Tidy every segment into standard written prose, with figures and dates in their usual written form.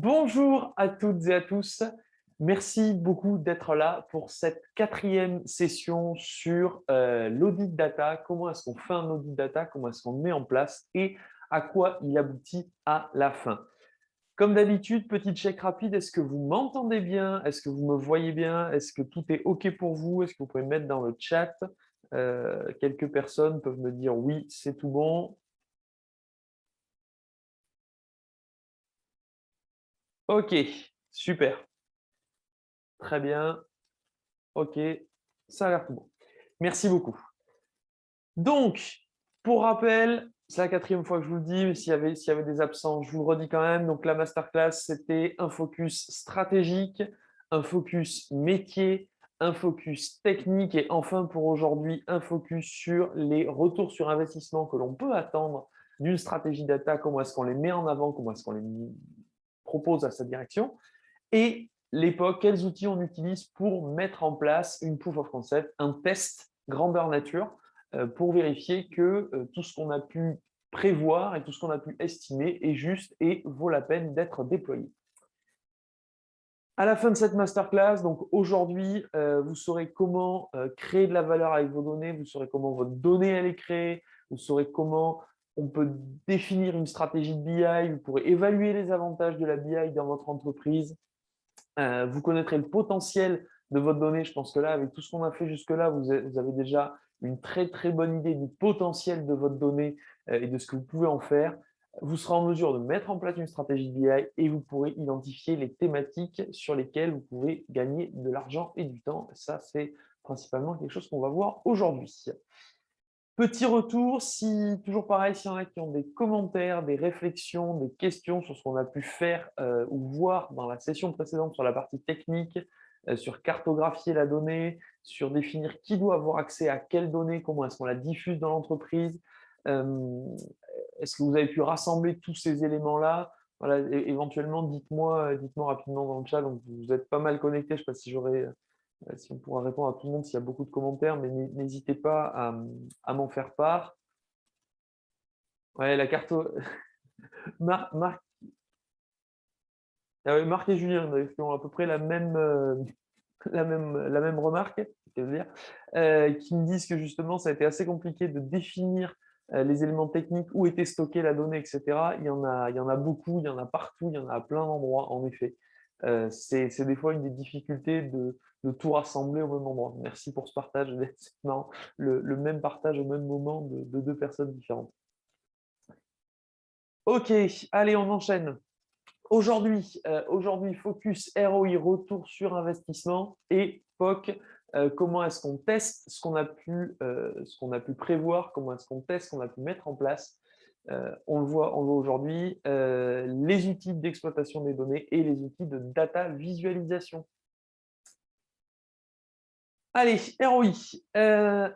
Bonjour à toutes et à tous. Merci beaucoup d'être là pour cette quatrième session sur l'audit data. Comment est-ce qu'on fait un audit data? Comment est-ce qu'on le met en place et à quoi il aboutit à la fin? Comme d'habitude, petit check rapide. Est-ce que vous m'entendez bien? Est-ce que vous me voyez bien? Est-ce que tout est OK pour vous? Est-ce que vous pouvez me mettre dans le chat? Quelques personnes peuvent me dire oui, c'est tout bon. OK, super. Très bien. OK, ça a l'air tout bon. Merci beaucoup. Donc, pour rappel, c'est la quatrième fois que je vous le dis, mais s'il y avait des absents, je vous le redis quand même. Donc, la masterclass, c'était un focus stratégique, un focus métier, un focus technique et enfin pour aujourd'hui, un focus sur les retours sur investissement que l'on peut attendre d'une stratégie data, comment est-ce qu'on les met en avant, comment est-ce qu'on les propose à sa direction et l'époque, quels outils on utilise pour mettre en place une proof of concept, un test grandeur nature, pour vérifier que tout ce qu'on a pu prévoir et tout ce qu'on a pu estimer est juste et vaut la peine d'être déployé. À la fin de cette masterclass, donc aujourd'hui, vous saurez comment créer de la valeur avec vos données, vous saurez comment votre donnée elle est créée, vous saurez comment on peut définir une stratégie de BI, vous pourrez évaluer les avantages de la BI dans votre entreprise, vous connaîtrez le potentiel de votre donnée. Je pense que là, avec tout ce qu'on a fait jusque-là, vous avez déjà une très, très bonne idée du potentiel de votre donnée et de ce que vous pouvez en faire. Vous serez en mesure de mettre en place une stratégie de BI et vous pourrez identifier les thématiques sur lesquelles vous pouvez gagner de l'argent et du temps. Ça, c'est principalement quelque chose qu'on va voir aujourd'hui. Petit retour, si toujours pareil, s'il y en a qui ont des commentaires, des réflexions, des questions sur ce qu'on a pu faire ou voir dans la session précédente sur la partie technique, sur cartographier la donnée, sur définir qui doit avoir accès à quelle donnée, comment est-ce qu'on la diffuse dans l'entreprise, est-ce que vous avez pu rassembler tous ces éléments-là? Voilà, éventuellement, dites-moi rapidement dans le chat. Donc, vous êtes pas mal connectés. Je ne sais pas si on pourra répondre à tout le monde s'il y a beaucoup de commentaires, mais n'hésitez pas à m'en faire part. Ouais, la carte. Marc, ah ouais, Marc et Julien qui ont à peu près la même remarque, dire, qui me disent que justement, ça a été assez compliqué de définir les éléments techniques, où était stockée la donnée, etc. Il y en a beaucoup, il y en a partout, il y en a à plein d'endroits, en effet. C'est des fois une des difficultés de tout rassembler au même endroit. Merci pour ce partage. C'est marrant, le même partage au même moment de deux personnes différentes. Ok, allez, on enchaîne. Aujourd'hui, focus ROI, retour sur investissement, et POC, comment est-ce qu'on teste ce qu'on a pu prévoir, comment est-ce qu'on teste ce qu'on a pu mettre en place. On le voit aujourd'hui, les outils d'exploitation des données et les outils de data visualisation. Allez, ROI.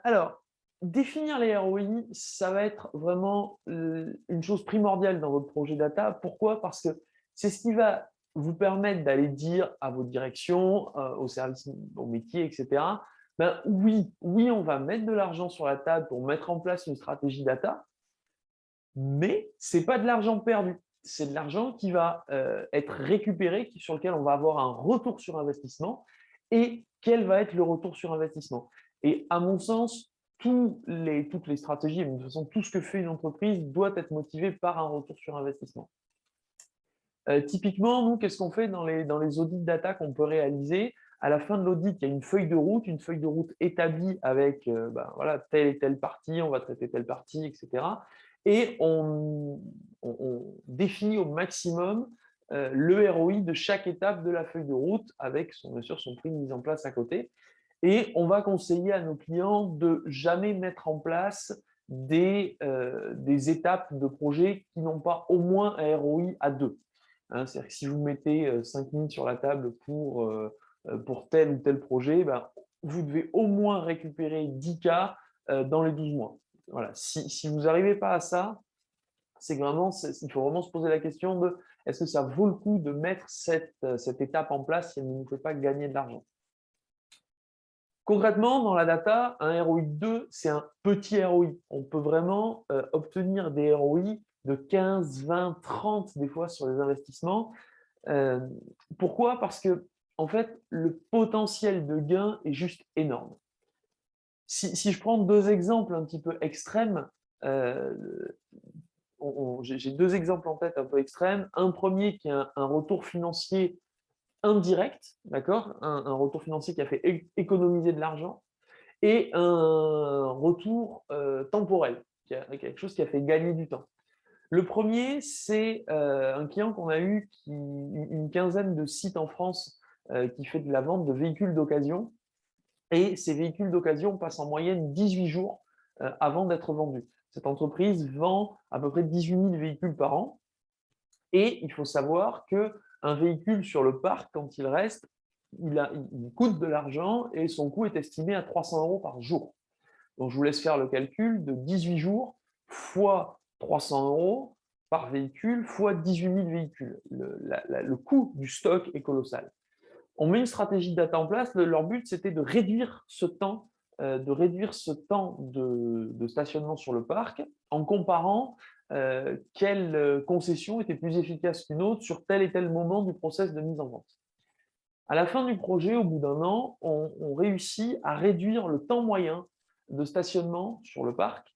Alors, définir les ROI, ça va être vraiment une chose primordiale dans votre projet data. Pourquoi? Parce que c'est ce qui va vous permettre d'aller dire à votre direction, au service, au métier, etc. Ben oui, oui, on va mettre de l'argent sur la table pour mettre en place une stratégie data, mais ce n'est pas de l'argent perdu. C'est de l'argent qui va être récupéré, sur lequel on va avoir un retour sur investissement. Et quel va être le retour sur investissement? Et à mon sens, toutes les stratégies, et de toute façon, tout ce que fait une entreprise doit être motivé par un retour sur investissement. Typiquement, nous, qu'est-ce qu'on fait dans les audits data qu'on peut réaliser? À la fin de l'audit, il y a une feuille de route établie avec voilà, telle et telle partie, on va traiter telle partie, etc. Et on définit au maximum le ROI de chaque étape de la feuille de route avec, bien sûr, son prix de mise en place à côté. Et on va conseiller à nos clients de jamais mettre en place des étapes de projet qui n'ont pas au moins un ROI à 2. Hein, c'est-à-dire que si vous mettez 5 minutes sur la table pour tel ou tel projet, ben, vous devez au moins récupérer 10 K dans les 12 mois. Voilà. Si vous n'arrivez pas à ça, il faut vraiment se poser la question de est-ce que ça vaut le coup de mettre cette étape en place si elle ne nous fait pas gagner de l'argent. Concrètement, dans la data, un ROI 2, c'est un petit ROI. On peut vraiment obtenir des ROI de 15, 20, 30 des fois sur les investissements. Pourquoi? Parce que, en fait, le potentiel de gain est juste énorme. Si je prends 2 exemples un petit peu extrêmes, heu, j'ai 2 exemples en tête un peu extrêmes. Un premier qui est un retour financier indirect, d'accord? Un retour financier qui a fait économiser de l'argent et un retour, temporel, qui a quelque chose qui a fait gagner du temps. Le premier, c'est, un client qu'on a eu qui une quinzaine de sites en France, qui fait de la vente de véhicules d'occasion et ces véhicules d'occasion passent en moyenne 18 jours, avant d'être vendus. Cette entreprise vend à peu près 18 000 véhicules par an et il faut savoir qu'un véhicule sur le parc, quand il reste, il coûte de l'argent et son coût est estimé à 300 € par jour. Donc je vous laisse faire le calcul de 18 jours fois 300 € par véhicule fois 18 000 véhicules. Le coût du stock est colossal. On met une stratégie data en place. Leur but, c'était de réduire ce temps, de stationnement sur le parc en comparant quelle concession était plus efficace qu'une autre sur tel et tel moment du process de mise en vente. À la fin du projet, au bout d'un an, on réussit à réduire le temps moyen de stationnement sur le parc.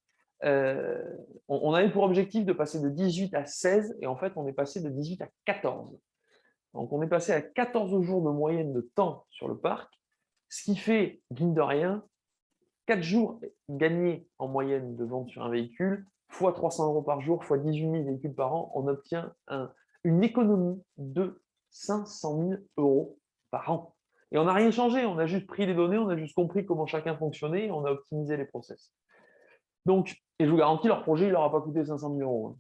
Euh, on avait pour objectif de passer de 18 à 16 et en fait, on est passé de 18 à 14. Donc, on est passé à 14 jours de moyenne de temps sur le parc, ce qui fait, mine de rien, 4 jours gagnés en moyenne de vente sur un véhicule, fois 300 € par jour, fois 18 000 véhicules par an, on obtient une économie de 500 000 € par an. Et on n'a rien changé, on a juste pris les données, on a juste compris comment chacun fonctionnait et on a optimisé les process. Donc, et je vous garantis, leur projet, il leur a pas coûté 500 000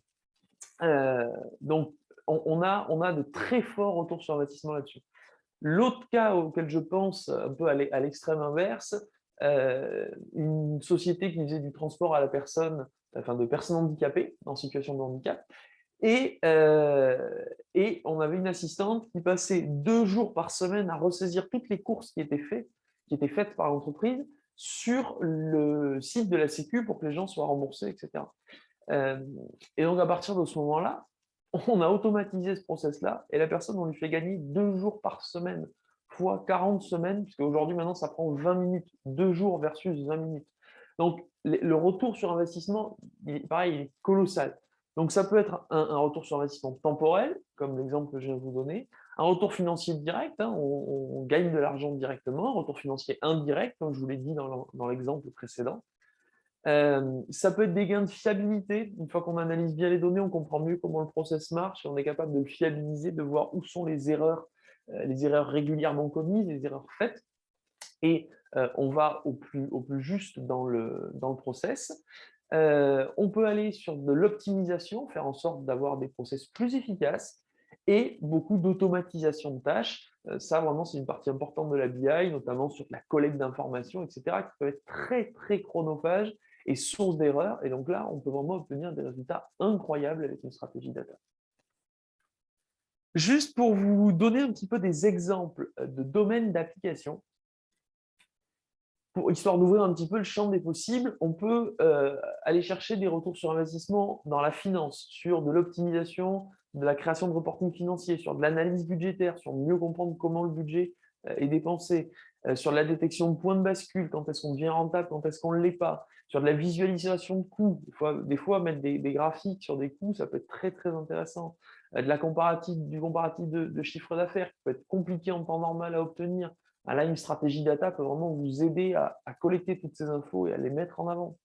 €. Donc, on a de très forts retours sur investissement là-dessus. L'autre cas auquel je pense, un peu à l'extrême inverse, une société qui faisait du transport à la personne, enfin de personnes handicapées, en situation de handicap, et, on avait une assistante qui passait 2 jours par semaine à ressaisir toutes les courses qui étaient faites par l'entreprise sur le site de la Sécu pour que les gens soient remboursés, etc. Et donc à partir de ce moment-là, on a automatisé ce process-là et la personne, on lui fait gagner 2 jours par semaine, fois 40 semaines, puisque aujourd'hui, maintenant, ça prend 20 minutes, 2 jours versus 20 minutes. Donc, le retour sur investissement, pareil, il est colossal. Donc, ça peut être un retour sur investissement temporel, comme l'exemple que je viens de vous donner, un retour financier direct, hein, on gagne de l'argent directement, un retour financier indirect, comme je vous l'ai dit dans l'exemple précédent. Ça peut être des gains de fiabilité. Une fois qu'on analyse bien les données, on comprend mieux comment le process marche et on est capable de le fiabiliser, de voir où sont les erreurs régulièrement commises, les erreurs faites. Et on va au plus juste dans le process. On peut aller sur de l'optimisation, faire en sorte d'avoir des process plus efficaces et beaucoup d'automatisation de tâches. Ça, vraiment, c'est une partie importante de la BI, notamment sur la collecte d'informations, etc., qui peut être très, très chronophage et source d'erreurs. Et donc là, on peut vraiment obtenir des résultats incroyables avec une stratégie data. Juste pour vous donner un petit peu des exemples de domaines d'application, histoire d'ouvrir un petit peu le champ des possibles, on peut aller chercher des retours sur investissement dans la finance, sur de l'optimisation, de la création de reporting financier, sur de l'analyse budgétaire, sur mieux comprendre comment le budget est dépensé, sur la détection de points de bascule, quand est-ce qu'on devient rentable, quand est-ce qu'on ne l'est pas, sur de la visualisation de coûts. Des fois mettre des graphiques sur des coûts, ça peut être très, très intéressant. Du comparatif de chiffre d'affaires, qui peut être compliqué en temps normal à obtenir. Là, une stratégie data peut vraiment vous aider à collecter toutes ces infos et à les mettre en avant,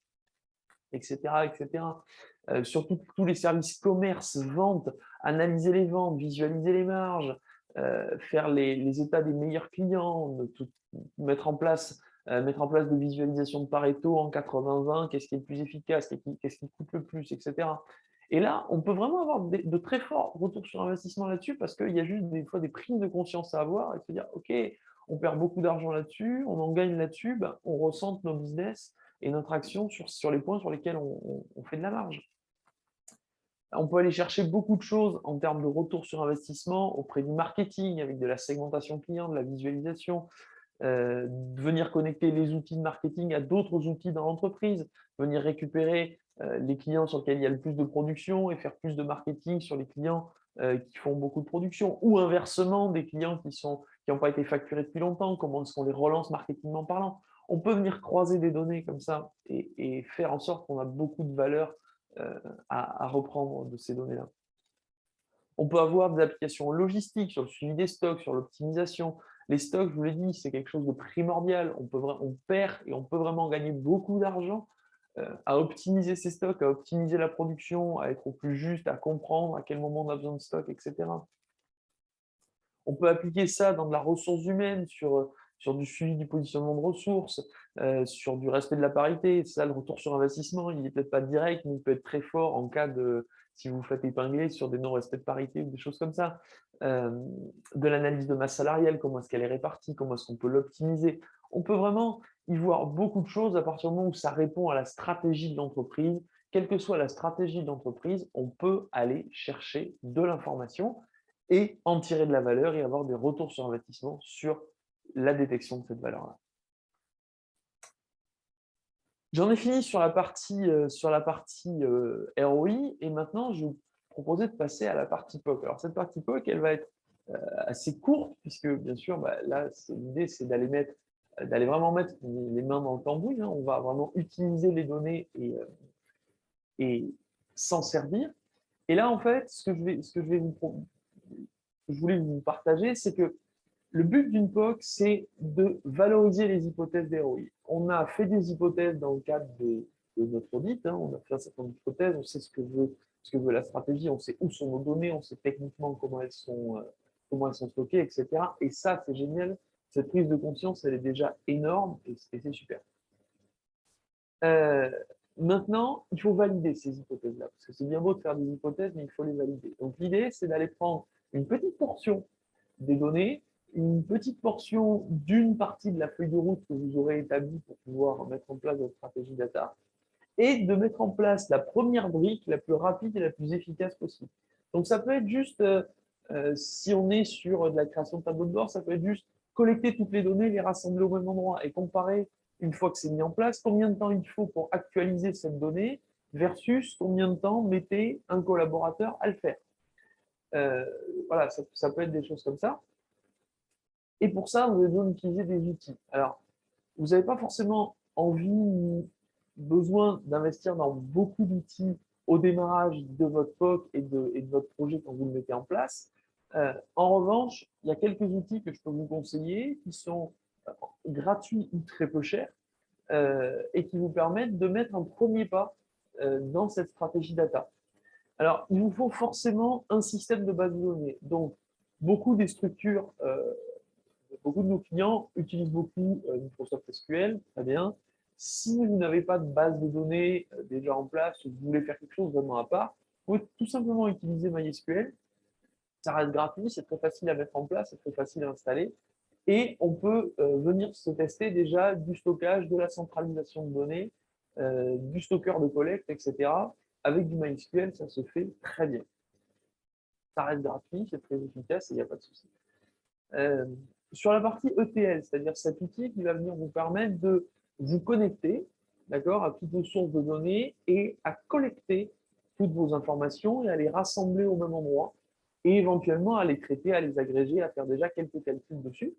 etc. etc. Surtout tous les services commerce, vente, analyser les ventes, visualiser les marges, faire les états des meilleurs clients, mettre en place des visualisations de Pareto en 80-20, qu'est-ce qui est le plus efficace, qu'est-ce qui coûte le plus, etc. Et là, on peut vraiment avoir de très forts retours sur investissement là-dessus parce qu'il y a juste des fois des prises de conscience à avoir et se dire, OK, on perd beaucoup d'argent là-dessus, on en gagne là-dessus, ben, on ressente nos business et notre action sur les points sur lesquels on fait de la marge. On peut aller chercher beaucoup de choses en termes de retour sur investissement auprès du marketing, avec de la segmentation client, de la visualisation, venir connecter les outils de marketing à d'autres outils dans l'entreprise, venir récupérer les clients sur lesquels il y a le plus de production et faire plus de marketing sur les clients qui font beaucoup de production, ou inversement, des clients qui n'ont pas été facturés depuis longtemps, comment est-ce qu'on les relance marketingment parlant. On peut venir croiser des données comme ça et faire en sorte qu'on a beaucoup de valeur à reprendre de ces données-là. On peut avoir des applications logistiques sur le suivi des stocks, sur l'optimisation. Les stocks, je vous l'ai dit, c'est quelque chose de primordial. On perd et on peut vraiment gagner beaucoup d'argent à optimiser ces stocks, à optimiser la production, à être au plus juste, à comprendre à quel moment on a besoin de stock, etc. On peut appliquer ça dans de la ressource humaine, sur du suivi du positionnement de ressources, sur du respect de la parité. Ça, le retour sur investissement, il n'est peut-être pas direct, mais il peut être très fort en cas de, si vous vous faites épingler sur des non-respects de parité ou des choses comme ça. De l'analyse de masse salariale, comment est-ce qu'elle est répartie, comment est-ce qu'on peut l'optimiser. On peut vraiment y voir beaucoup de choses à partir du moment où ça répond à la stratégie de l'entreprise. Quelle que soit la stratégie de l'entreprise, on peut aller chercher de l'information et en tirer de la valeur et avoir des retours sur investissement sur la détection de cette valeur-là. J'en ai fini sur la partie ROI et maintenant je vais vous proposer de passer à la partie POC. Alors cette partie POC, elle va être assez courte puisque bien sûr, là, l'idée c'est d'aller vraiment mettre les mains dans le cambouis. Hein. On va vraiment utiliser les données et s'en servir. Et là, en fait, ce que je voulais vous partager, c'est que le but d'une POC, c'est de valoriser les hypothèses d'ROI. On a fait des hypothèses dans le cadre de notre audit, hein. On a fait un certain nombre d'hypothèses, on sait ce que veut la stratégie, on sait où sont nos données, on sait techniquement comment elles sont stockées, etc. Et ça, c'est génial. Cette prise de conscience, elle est déjà énorme et c'est super. Maintenant, il faut valider ces hypothèses-là, parce que c'est bien beau de faire des hypothèses, mais il faut les valider. Donc l'idée, c'est d'aller prendre une petite portion des données, une petite portion d'une partie de la feuille de route que vous aurez établie pour pouvoir mettre en place votre stratégie data, et de mettre en place la première brique la plus rapide et la plus efficace possible. Donc ça peut être juste, si on est sur de la création de tableaux de bord, ça peut être juste collecter toutes les données, les rassembler au même endroit et comparer, une fois que c'est mis en place, combien de temps il faut pour actualiser cette donnée versus combien de temps mettait un collaborateur à le faire. Voilà, ça peut être des choses comme ça. Et pour ça, vous avez besoin d'utiliser des outils. Alors, vous n'avez pas forcément envie ou besoin d'investir dans beaucoup d'outils au démarrage de votre POC et de votre projet quand vous le mettez en place. En revanche, il y a quelques outils que je peux vous conseiller qui sont gratuits ou très peu chers et qui vous permettent de mettre un premier pas dans cette stratégie data. Alors, il vous faut forcément un système de base de données. Donc, beaucoup des structures beaucoup de nos clients utilisent beaucoup Microsoft SQL, très bien. Si vous n'avez pas de base de données déjà en place, ou que vous voulez faire quelque chose vraiment à part, vous pouvez tout simplement utiliser MySQL. Ça reste gratuit, c'est très facile à mettre en place, c'est très facile à installer. Et on peut venir se tester déjà du stockage, de la centralisation de données, du stockeur de collecte, etc. Avec du MySQL, ça se fait très bien. Ça reste gratuit, c'est très efficace et il n'y a pas de souci. Sur la partie ETL, c'est-à-dire cet outil qui va venir vous permettre de vous connecter, d'accord, à toutes vos sources de données et à collecter toutes vos informations et à les rassembler au même endroit et éventuellement à les traiter, à les agréger, à faire déjà quelques calculs dessus.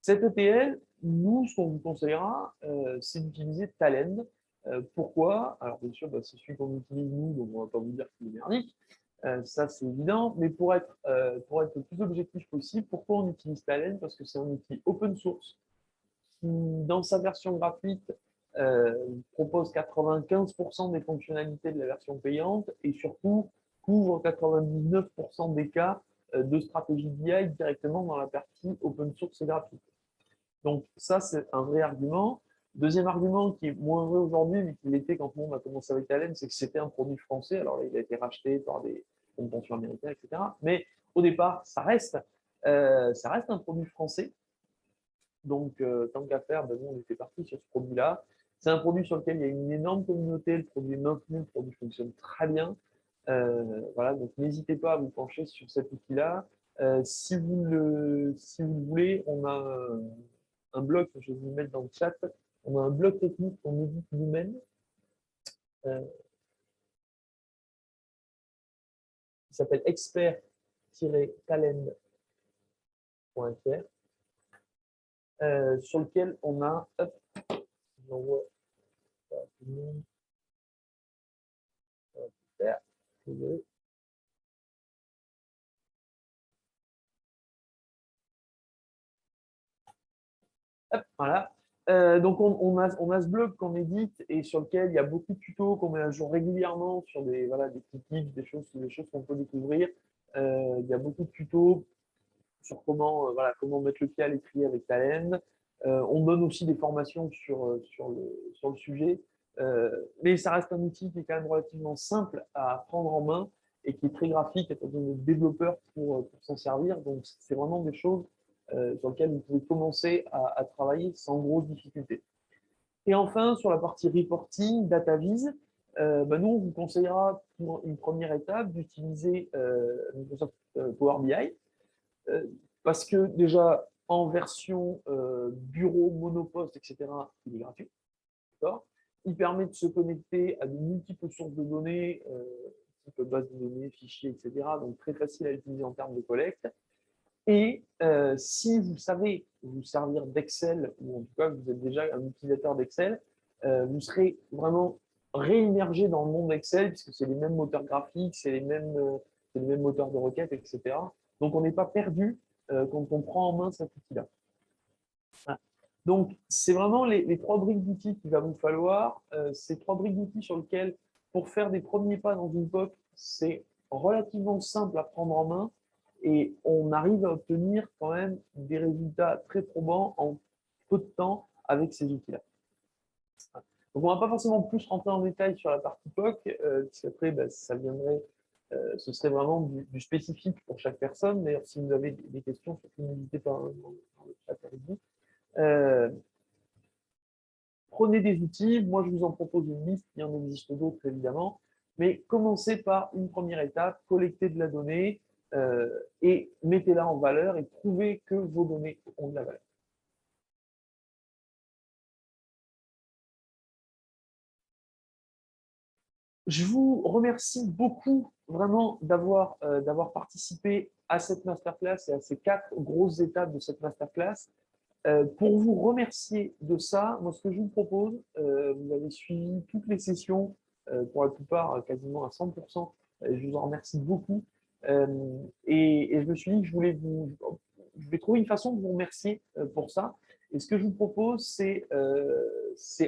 Cet ETL, nous, ce qu'on vous conseillera, c'est d'utiliser Talend. Pourquoi? Alors bien sûr, c'est celui qu'on utilise nous, donc on ne va pas vous dire qu'il est merdique. Ça, c'est évident. Mais pour être le plus objectif possible, pourquoi on utilise Talend? Parce que c'est un outil open source qui, dans sa version gratuite, propose 95% des fonctionnalités de la version payante et surtout couvre 99% des cas de stratégie BI directement dans la partie open source et gratuite. Donc ça, c'est un vrai argument. Deuxième argument qui est moins vrai aujourd'hui, mais qui l'était quand on a commencé avec Talend, c'est que c'était un produit français. Alors là, il a été racheté par des fonds de pension américains, etc. Mais au départ, ça reste un produit français. Donc, tant qu'à faire, bon, on était parti sur ce produit-là. C'est un produit sur lequel il y a une énorme communauté. Le produit est maintenu, le produit fonctionne très bien. Voilà, donc n'hésitez pas à vous pencher sur cet outil-là. Si vous le voulez, on a un blog, je vais vous le mettre dans le chat. On a un blog technique qu'on édite nous-mêmes. Qui s'appelle Expert talend.fr, sur lequel on a, hop, j'envoie ça à tout le monde, ça va faire, hop, voilà. Donc, on a ce blog qu'on édite et sur lequel il y a beaucoup de tutos qu'on met à jour régulièrement sur des, voilà, des petits tips, des choses qu'on peut découvrir. Il y a beaucoup de tutos sur comment, voilà, comment mettre le pied à l'étrier avec Talend. On donne aussi des formations sur le sujet. Mais ça reste un outil qui est quand même relativement simple à prendre en main et qui est très graphique, il n'y a pas besoin de développeurs pour s'en servir. Donc, c'est vraiment des choses sur lesquelles vous pouvez commencer à travailler sans grosse difficulté. Et enfin, sur la partie reporting, DataVis, nous, on vous conseillera pour une première étape d'utiliser Microsoft Power BI. Parce que déjà, en version bureau, monoposte, etc., il est gratuit. Il permet de se connecter à de multiples sources de données, type base de données, fichiers, etc. Donc, très facile à utiliser en termes de collecte. Et si vous savez vous servir d'Excel, ou en tout cas vous êtes déjà un utilisateur d'Excel, vous serez vraiment réimmergé dans le monde d'Excel, puisque c'est les mêmes moteurs graphiques, c'est les mêmes moteurs de requête, etc. Donc on n'est pas perdu quand on prend en main cet outil-là. Voilà. Donc c'est vraiment les trois briques d'outils qu'il va vous falloir. Ces trois briques d'outils sur lesquelles, pour faire des premiers pas dans une POC, c'est relativement simple à prendre en main et on arrive à obtenir quand même des résultats très probants en peu de temps avec ces outils-là. Donc, on ne va pas forcément plus rentrer en détail sur la partie POC, puisqu'après, ça viendrait, ce serait vraiment du spécifique pour chaque personne. D'ailleurs, si vous avez des questions, surtout n'hésitez pas dans le chat avec vous. Prenez des outils, moi je vous en propose une liste, il y en existe d'autres évidemment, mais commencez par une première étape, collectez de la donnée et mettez-la en valeur et prouvez que vos données ont de la valeur. Je vous remercie beaucoup vraiment d'avoir participé à cette masterclass et à ces 4 grosses étapes de cette masterclass. Pour vous remercier de ça, moi, ce que je vous propose, vous avez suivi toutes les sessions, pour la plupart quasiment à 100%, je vous en remercie beaucoup. Et je me suis dit que je vais trouver une façon de vous remercier pour ça. Et ce que je vous propose, c'est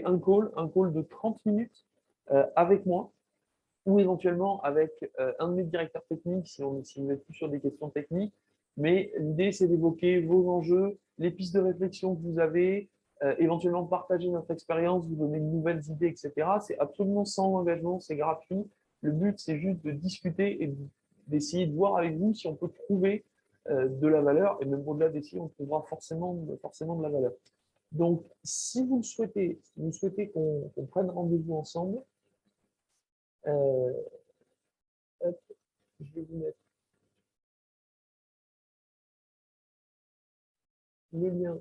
un call de 30 minutes avec moi, ou éventuellement avec un de mes directeurs techniques si vous êtes plus sur des questions techniques. Mais l'idée, c'est d'évoquer vos enjeux, les pistes de réflexion que vous avez, éventuellement partager notre expérience, vous donner de nouvelles idées, etc. C'est absolument sans engagement, c'est gratuit. Le but, c'est juste de discuter et d'essayer de voir avec vous si on peut trouver de la valeur. Et même au-delà d'essayer, on trouvera forcément de la valeur. Donc, si vous souhaitez qu'on prenne rendez-vous ensemble, euh, hop, je vais vous mettre le lien.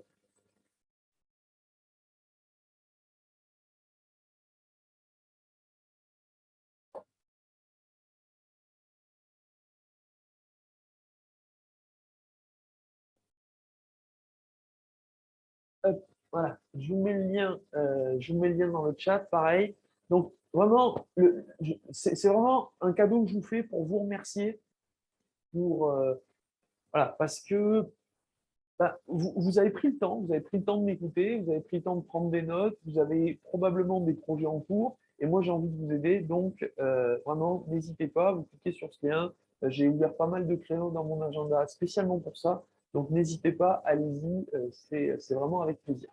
Hop, voilà, je vous mets le lien, dans le chat, pareil. Donc, vraiment, c'est vraiment un cadeau que je vous fais pour vous remercier, voilà, parce que vous avez pris le temps, vous avez pris le temps de m'écouter, vous avez pris le temps de prendre des notes, vous avez probablement des projets en cours, et moi j'ai envie de vous aider, donc vraiment, n'hésitez pas, vous cliquez sur ce lien. J'ai ouvert pas mal de créneaux dans mon agenda spécialement pour ça, donc n'hésitez pas, allez-y, c'est vraiment avec plaisir.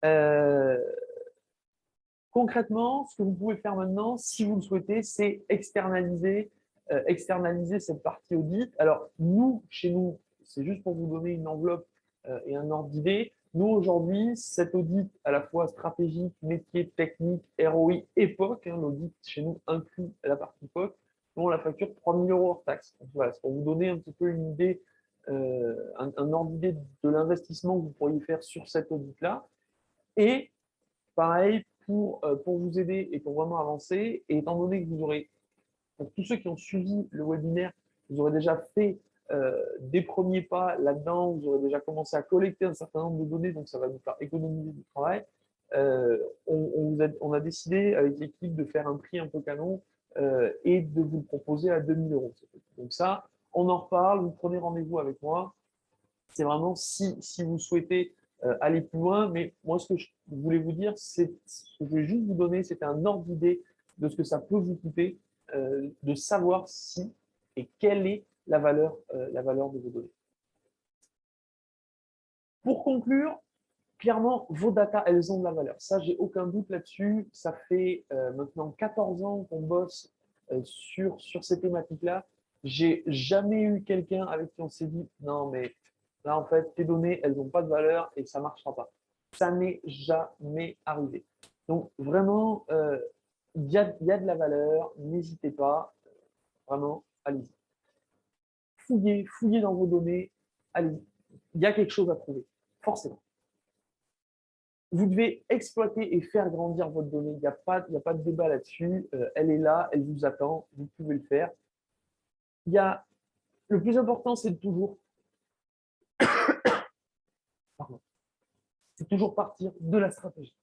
Euh, Concrètement, ce que vous pouvez faire maintenant, si vous le souhaitez, c'est externaliser cette partie audit. Alors, chez nous, c'est juste pour vous donner une enveloppe et un ordre d'idée. Nous, aujourd'hui, cet audit à la fois stratégique, métier, technique, ROI et POC, l'audit chez nous inclut la partie POC, nous, on la facture 3 000 € hors taxe. Donc, voilà, c'est pour vous donner un petit peu une idée, un ordre d'idée de l'investissement que vous pourriez faire sur cet audit-là. Et pareil, pour vous aider et pour vraiment avancer, et étant donné que vous aurez, pour tous ceux qui ont suivi le webinaire, vous aurez déjà fait des premiers pas là-dedans, vous aurez déjà commencé à collecter un certain nombre de données, donc ça va nous faire économiser du travail. On a décidé avec l'équipe de faire un prix un peu canon et de vous le proposer à 2000 euros. Donc ça, on en reparle, vous prenez rendez-vous avec moi. C'est vraiment si vous souhaitez aller plus loin, mais moi ce que je voulais vous dire, c'est ce que je vais juste vous donner, c'était un ordre d'idée de ce que ça peut vous coûter, de savoir si et quelle est la valeur de vos données. Pour conclure, clairement, vos data, elles ont de la valeur. Ça, j'ai aucun doute là-dessus. Ça fait maintenant 14 ans qu'on bosse sur ces thématiques-là. J'ai jamais eu quelqu'un avec qui on s'est dit non, mais là, en fait, tes données, elles n'ont pas de valeur et ça ne marchera pas. Ça n'est jamais arrivé. Donc, vraiment, il y a de la valeur. N'hésitez pas. Vraiment, allez-y. Fouillez dans vos données. Allez-y. Il y a quelque chose à trouver, forcément. Vous devez exploiter et faire grandir votre donnée. Il n'y a pas de débat là-dessus. Elle est là, elle vous attend, vous pouvez le faire. Le plus important, c'est toujours partir de la stratégie.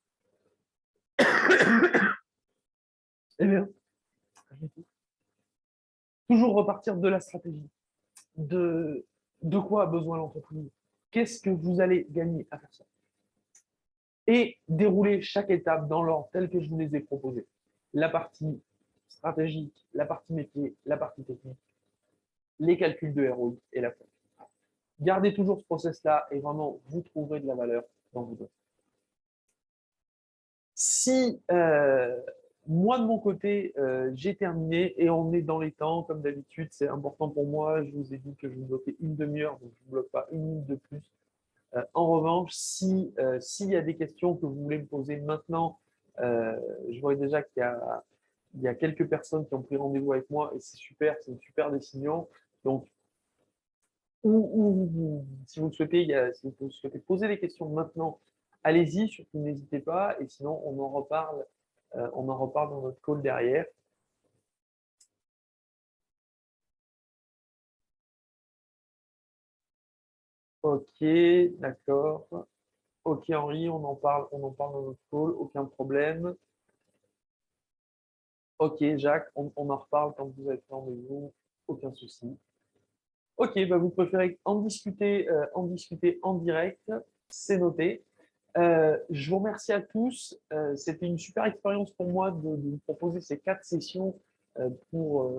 Eh bien, toujours repartir de la stratégie. De quoi a besoin l'entreprise? Qu'est-ce que vous allez gagner à faire ça? Et dérouler chaque étape dans l'ordre tel que je vous les ai proposés. La partie stratégique, la partie métier, la partie technique, les calculs de ROI et la fin. Gardez toujours ce process-là et vraiment, vous trouverez de la valeur dans vos données. Si moi, de mon côté, j'ai terminé et on est dans les temps, comme d'habitude, c'est important pour moi. Je vous ai dit que je vous bloquais une demi-heure, donc je ne bloque pas une minute de plus. En revanche, s'il y a des questions que vous voulez me poser maintenant, je vois déjà qu'il y a quelques personnes qui ont pris rendez-vous avec moi et c'est super, c'est une super décision. Donc, si vous souhaitez poser des questions maintenant, allez-y, surtout n'hésitez pas. Et sinon, on en reparle dans notre call derrière. Ok, d'accord. Ok, Henri, on en parle dans notre call, aucun problème. Ok, Jacques, on en reparle quand vous êtes rendez-vous, aucun souci. Ok, bah vous préférez en discuter en direct, c'est noté. Je vous remercie à tous. C'était une super expérience pour moi de vous proposer ces 4 sessions pour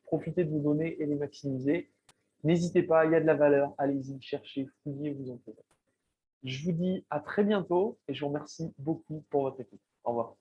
profiter de vos données et les maximiser. N'hésitez pas, il y a de la valeur. Allez-y, cherchez, fouillez, vous en faites. Je vous dis à très bientôt et je vous remercie beaucoup pour votre écoute. Au revoir.